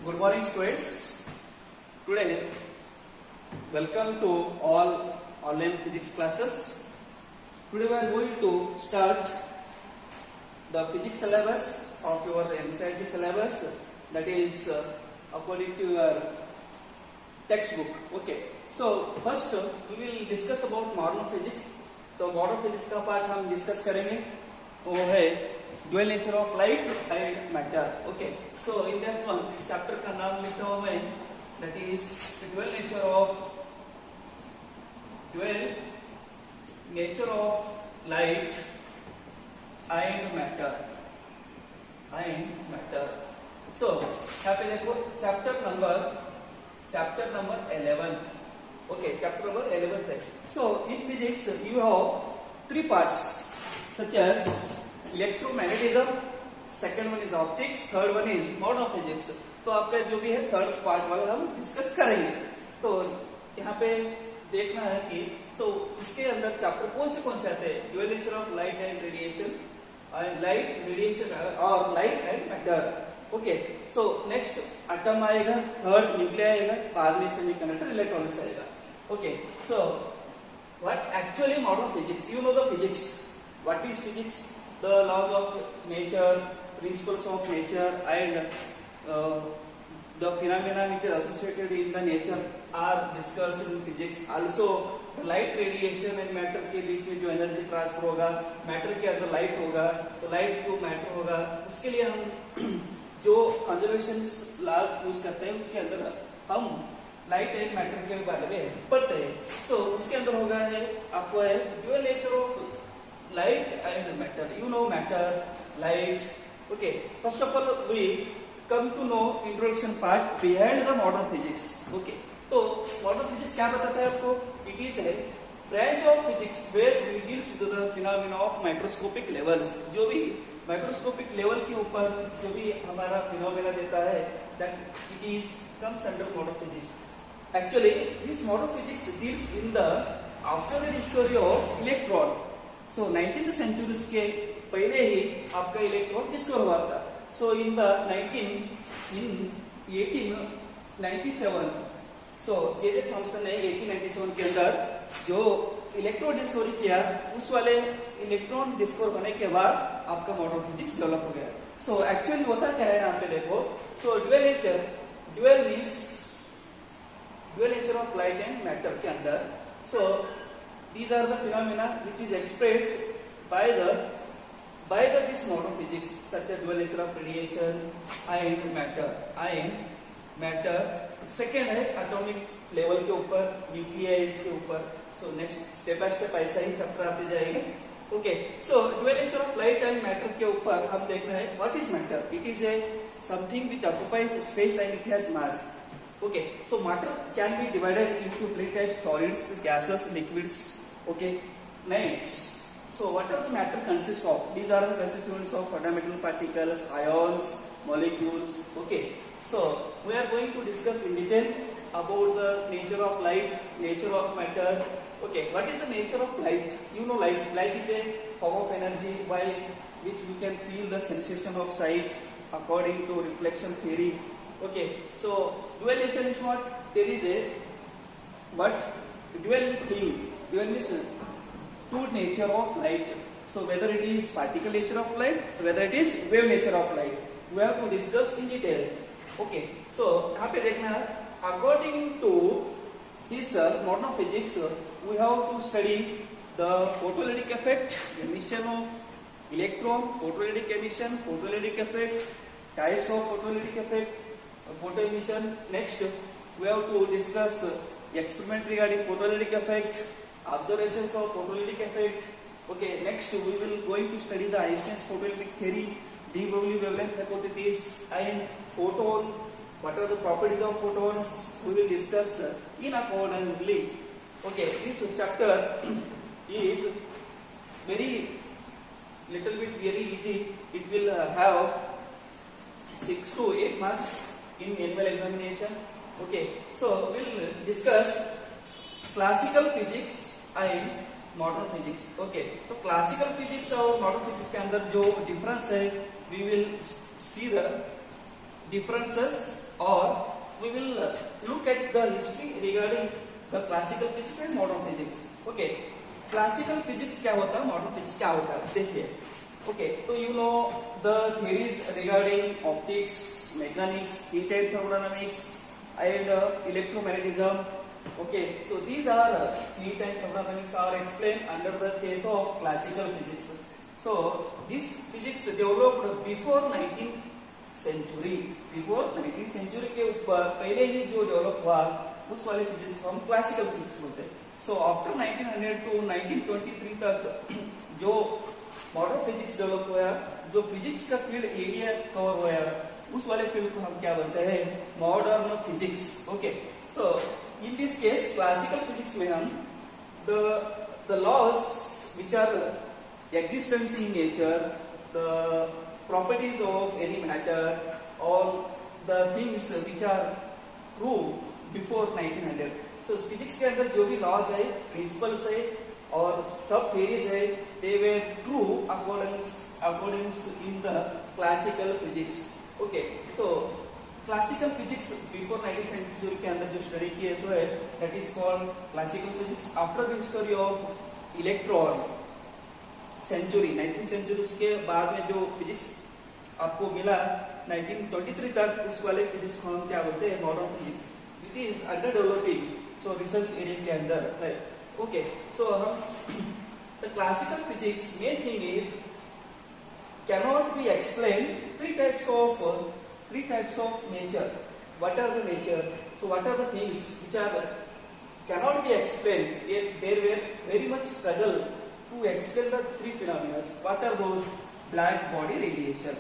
Good morning, students. Today, welcome to all online physics classes. Today, we are going to start the physics syllabus of your NCERT syllabus. That is according to your textbook. Okay. So first, we will discuss about modern physics. तो modern physics का part हम discuss करेंगे वो है dual nature of light and matter. Okay, so in that one chapter का नाम लिखा हुआ है that is dual nature of light and matter. So यहाँ पे देखो chapter number 11. Okay, chapter number 11. So, in physics, you have three parts, such as electromagnetism, second one is optics, third one is modern physics. तो आपका जो भी है third part वाला हम डिस्कस करेंगे. तो यहाँ पे देखना है कि तो इसके अंदर चैप्टर कौन से आते हैं? Dual nature of light and radiation, और light and matter. Okay, so next atom आएगा, थर्ड न्यूक्लियर आएगा, बाद में सेमीकंडक्टर, इलेक्ट्रॉनिक्स आएगा. Okay, so what actually modern physics? You know the physics. What is physics? The laws of nature, principles of nature, and the phenomena which is associated in the nature are discussed in physics. Also, light radiation and matter के बीच में जो energy transfer होगा, matter के अंदर light होगा, तो light to matter होगा. उसके लिए हम जो कंजर्वेशन लॉज यूज करते हैं उसके अंदर हम लाइट एंड मैटर के बारे में पढ़ते हैं. तो उसके अंदर होगा है आपको है dual nature of light and matter. You know matter, light. Okay, first of all we come to know introduction part behind the modern physics. Okay, तो मॉडर्न फिजिक्स क्या बताता है आपको? इट इज है branch of physics where we deals with the phenomena of microscopic levels. जो भी microscopic level के ऊपर जो भी हमारा फिनोमेना देता है that it is comes under modern physics. Actually, this modern physics deals in the after the discovery of electron. So 19th century के पहले ही आपका इलेक्ट्रॉन डिस्कवर हुआ था. So in 1897, so J.J. Thompson ने 1897 के अंदर जो इलेक्ट्रॉन डिस्कवर किया, उस वाले इलेक्ट्रॉन डिस्कवर होने के बाद आपका मॉडर्न फिजिक्स डेवलप हो गया. So एक्चुअली होता क्या है यहाँ पे देखो. So dual nature of light and matter के अंदर. So these are the phenomena which is expressed by this modern physics such as dual nature of radiation and matter. Second है एटॉमिक लेवल के ऊपर, न्यूक्लियस के ऊपर. So next step by step ऐसा ही chapter आते जाएंगे. Okay, so dual nature of light and matter के ऊपर हम देख रहे हैं what is matter. It is A something which occupies space and it has mass. Okay, so matter can be divided into three types: solids, gases, liquids. Okay, next. So what are the matter consist of? These are the constituents of fundamental particles, ions, molecules. Okay, so we are going to discuss in detail about the nature of light, nature of matter. Okay, what is the nature of light? You know light. Light is a form of energy by which we can feel the sensation of sight according to reflection theory. Okay, so dual nature is what? There is a dual thing. Dual means two nature of light. So whether it is particle nature of light, whether it is wave nature of light, we have to discuss in detail. Okay, so यहाँ पे देखना है according to this modern physics, we have to study the photoelectric effect, emission of electron, photoelectric emission, photoelectric effect, types of photoelectric effect, photo emission. Next we have to discuss experiment regarding photoelectric effect, observations of photoelectric effect. Okay, next we will going to study the Einstein's photoelectric theory, de Broglie wavelength hypothesis, and photon. What are the properties of photons? We will discuss in accordingly. Okay, this chapter is very easy. It will have 6 to 8 marks in annual examination. Okay, so we'll discuss classical physics and modern physics. Okay, तो classical physics और modern physics के अंदर जो difference है, we will see the differences or we will look at the history regarding the classical physics and modern physics. Okay, classical physics क्या होता है, modern physics क्या होता है, देखिए. Okay, so you know the theories regarding optics, mechanics, heat and thermodynamics, and electromagnetism. Okay, so these are heat and thermodynamics are explained under the case of classical physics. So this physics developed before 19th century. Before 19th century के ऊपर पहले ही जो develop हुआ उस वाले physics को हम classical physics बोलते हैं. सो आफ्टर 1900 टू 1923 तक जो मॉडर्न फिजिक्स डेवलप हुआ, जो फिजिक्स का फील्ड एरिया कवर हुआ, उस वाले फील्ड को हम क्या बोलते हैं, modern physics. Okay, so in this case classical physics में हम the laws which are existence in nature, the properties of any matter, all the things which are true before 1900. So physics के अंदर जो भी laws है, principles है और सब theories है, they were true according in the classical physics. Okay, so classical physics before 19th century के अंदर जो study किए सो है, that is called classical physics. After the discovery of electron century 19th century के बाद में जो फिजिक्स आपको मिला 1923 तक, उस वाले फिजिक्स को हम क्या बोलते हैं, modern physics. It is under developing, so research area के अंदर है. ओके, सो हम the classical physics main thing is cannot be explain three types of nature. What are the nature? So what are the things which are cannot be explained? There were very much struggle to explain the three phenomena. What are those? Black body radiation.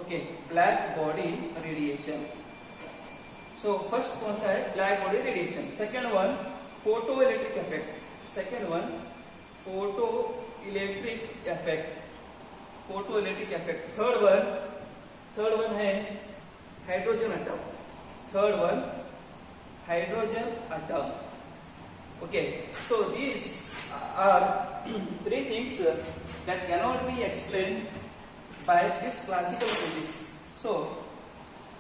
Okay, black body radiation. So first कौन सा है, black body radiation. Second one, photoelectric effect. Second one, photoelectric effect. Photoelectric effect. Third one है hydrogen atom. Third one, hydrogen atom. Okay, so these are three things that cannot be explained by this classical physics. So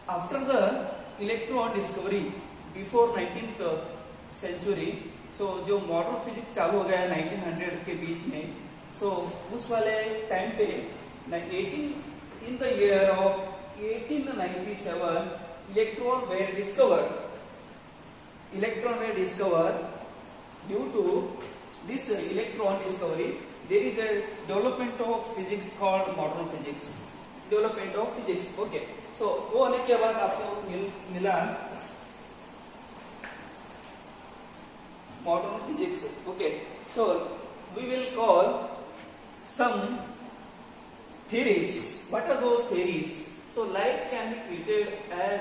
after the electron discovery before 19th century, so जो modern physics चालू हो गया 1900 के बीच में, so उस वाले time पे in the year of 1897 electron were discovered. Due to this electron discovery, there is a development of physics called modern physics. Development of physics. Okay, so वो होने के बाद आपको मिला modern physics. Okay, so we will call some theories. What are those theories? So light can be treated as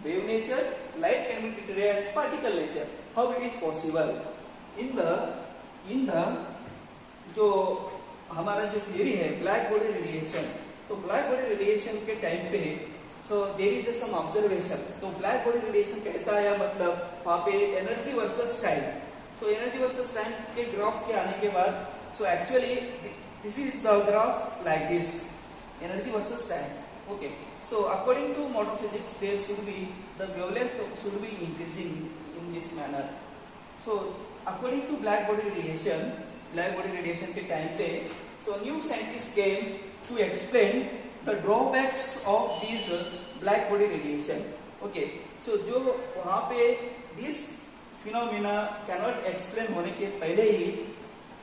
wave nature. Light can be treated as particle nature. How it is possible? In the जो हमारा जो theory है black body radiation, तो black body radiation के time पे so there is some observation. तो black body radiation कैसा आया, मतलब वहाँ पे energy versus time. So energy versus time के ग्राफ के आने के बाद, so actually this is the graph like this, energy versus time. Okay, so according to modern physics, there should be the wavelength should be increasing in this manner. So according to black body radiation के time पे, so new scientists came to explain the drawbacks of these black body radiation. Okay, so जो वहाँ पे this phenomena cannot explain होने के पहले ही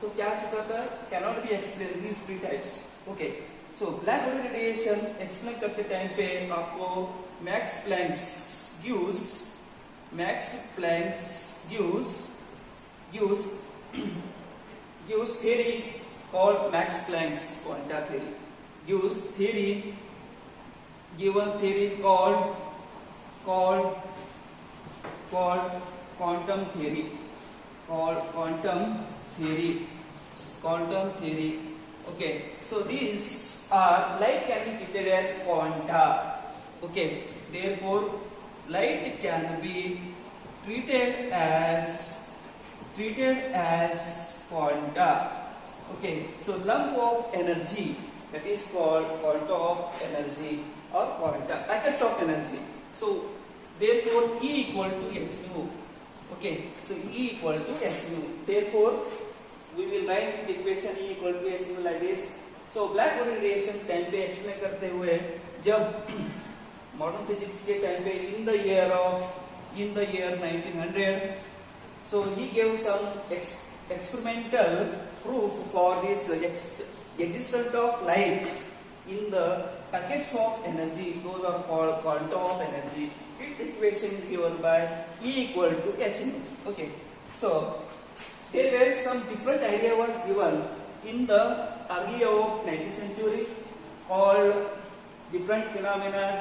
तो क्या चुका था, cannot be explained these three types. Okay, so black body radiation explain करते टाइम पे आपको Max Planck gives theory called Max Planck's quantum theory. Gives theory called quantum theory. Okay, so these are light can be treated as quanta. Okay, therefore light can be treated as quanta. Okay, so lump of energy, that is called quanta of energy or quanta, packets of energy. So therefore E equal to h nu. Okay, so E equal to h nu. Therefore we will write the equation E equal to h nu like this. So black body radiation time पे explain करते हुए जब modern physics के time पे in the year 1900, so he gave some experimental proof for this existence of light in the packets of energy. Those are called quantum of energy. Its equation is given by E equal to h nu. Okay, so there were some different idea was given in the early of 19th century called different phenomena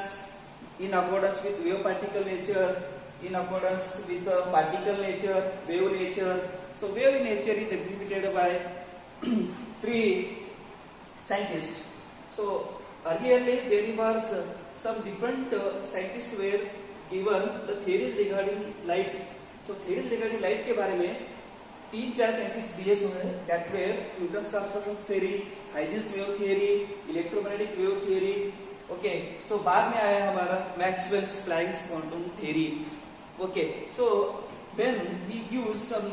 in accordance with wave particle nature, in accordance with particle nature, wave nature. So wave nature is exhibited by three scientists. So earlier there was some different scientists were given the theories regarding light. So theories regarding light के बारे में 3-4 scientist दिए हुए हैं. That were Newton's transformation theory, Huygens wave theory, electromagnetic wave theory. Okay, so बाद में आया हमारा Maxwell's Planck's quantum theory. Okay, so when we use some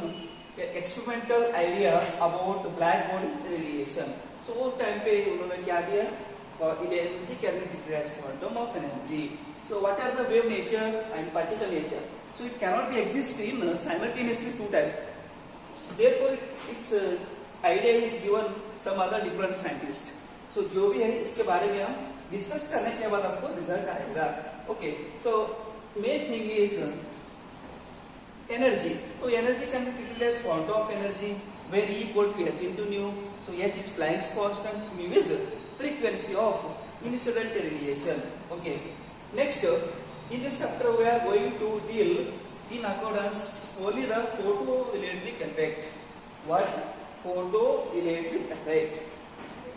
experimental idea about black body radiation, so उस time पे उन्होंने क्या दिया, energy can be decrease as quantum of energy. So what are the wave nature and particle nature? So it cannot be exist in simultaneously two type. Therefore, its idea is given some other different scientists. So जो भी है इसके बारे में हम discuss करने के बाद आपको रिजल्ट आएगा. Okay, so main thing is energy. तो energy can be treated as quantum of energy where E equal to h into nu. So h is Planck's constant, mu is frequency of incident radiation. Okay, next in this chapter we are going to deal in accordance only the photoelectric effect. What? Photoelectric effect.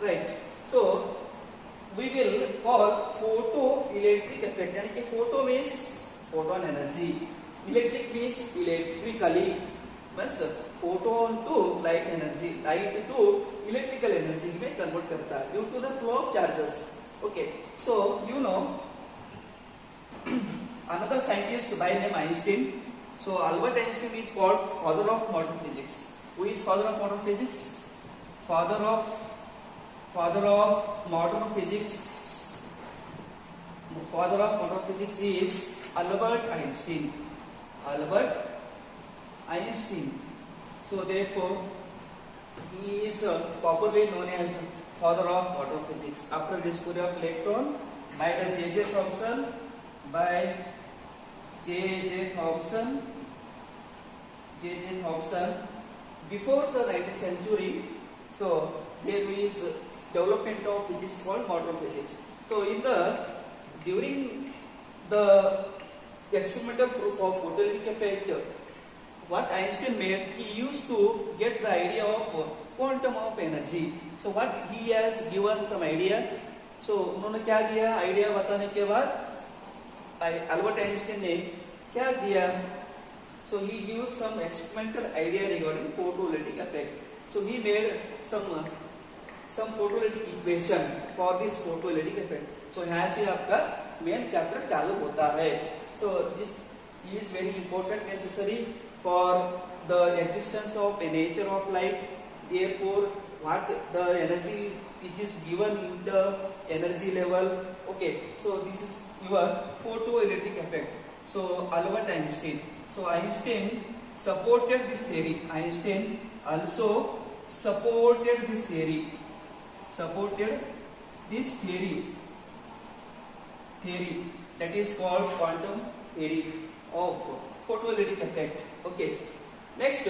Right. So we will call photoelectric effect. यानी कि photo means photon energy, electric means electrically, means photon to light energy, light to electrical energy में convert करता है due to the flow of charges. Okay. So you know another scientist by name Einstein. So Albert Einstein is called father of modern physics. Who is father of modern physics? Father of modern physics. Father of modern physics is Albert Einstein. Albert Einstein. So therefore he is popularly known as father of modern physics after discovery of electron by the J.J. Thomson. By J.J. Thomson. Before the 19th century, so there is development of physics called modern physics. So during the experimental proof of photoelectric effect, what Einstein made, he used to get the idea of quantum of energy. So what he has given some idea. So उन्होंने क्या दिया, idea बताने के बाद Albert Einstein ने क्या दिया? So he used some experimental idea regarding photoelectric effect. So he made some photoelectric equation for this photoelectric effect. So यहाँ से आपका मेन चैप्टर चालू होता है. So this is very important, necessary for the existence of a nature of light. Therefore, what the energy which is given in the energy level. Okay, so this is your photoelectric effect. So Albert Einstein. So Einstein supported this theory. Einstein also supported this theory. Theory that is called quantum theory of photoelectric effect. Okay. Next,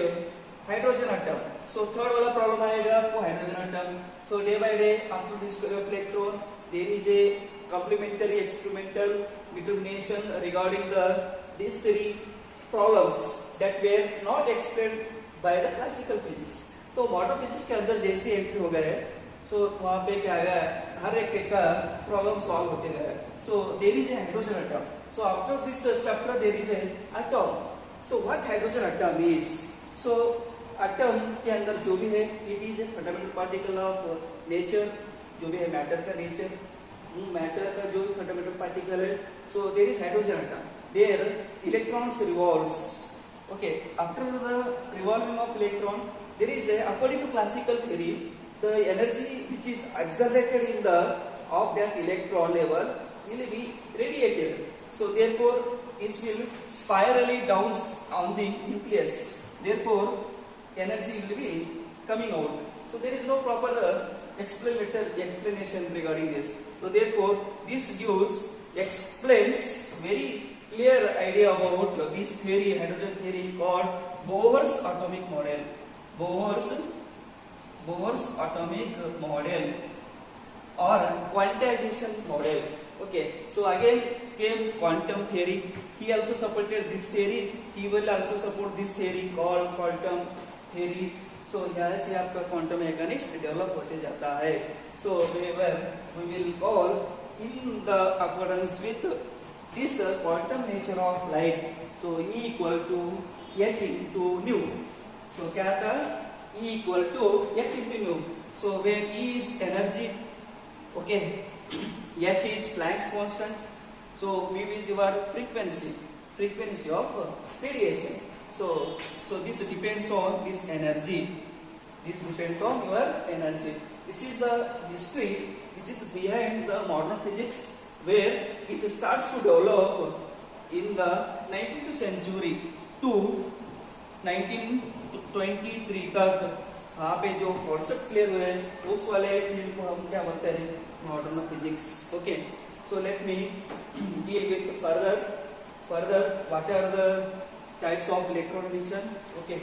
hydrogen atom. So third वाला problem आएगा आपको hydrogen atom. So day by day after discovery of electron, there is a complementary experimental determination regarding these three problems that were not explained by the classical physics. तो modern physics के अंदर जैसे entry हो गए, सो वहां पे क्या है, हर एक का प्रॉब्लम सॉल्व होते गए. So there is a hydrogen atom. So after this chapter there is a atom. So what hydrogen atom is? So atom के अंदर जो भी है, it is a fundamental particle of nature. जो भी है मैटर का नेचर, मैटर का जो फंडामेंटल पार्टिकल है, so there is hydrogen atom, there electrons revolves. Okay, after the revolving of electron, there is a, according to classical theory, the energy which is exerted in the of that electron level will be radiated. So therefore, it will spirally down on the nucleus. Therefore, energy will be coming out. So there is no proper explanation regarding this. So therefore, this gives explains very clear idea about this theory, hydrogen theory, called Bohr's atomic model. Bohr's atomic model or quantization model. Okay, so again came quantum theory. He also supported this theory. He will also support this theory called quantum theory. So यहाँ से आपका quantum mechanics develop होते जाता है. So we will call in the accordance with this quantum nature of light. So E equal to h into nu. So क्या था? E equal to h into nu. So where E is energy, okay, h is Planck's constant. So mu is your frequency of radiation. So this depends on this energy. This depends on your energy. This is the history which is behind the modern physics, where it starts to develop in the 19th century to 1923 तक. वहाँ पे जो concept clear हुए उस वाले field को हम क्या बोलते हैं? Modern physics. Okay, so let me deal with further what are the types of electron emission. Okay,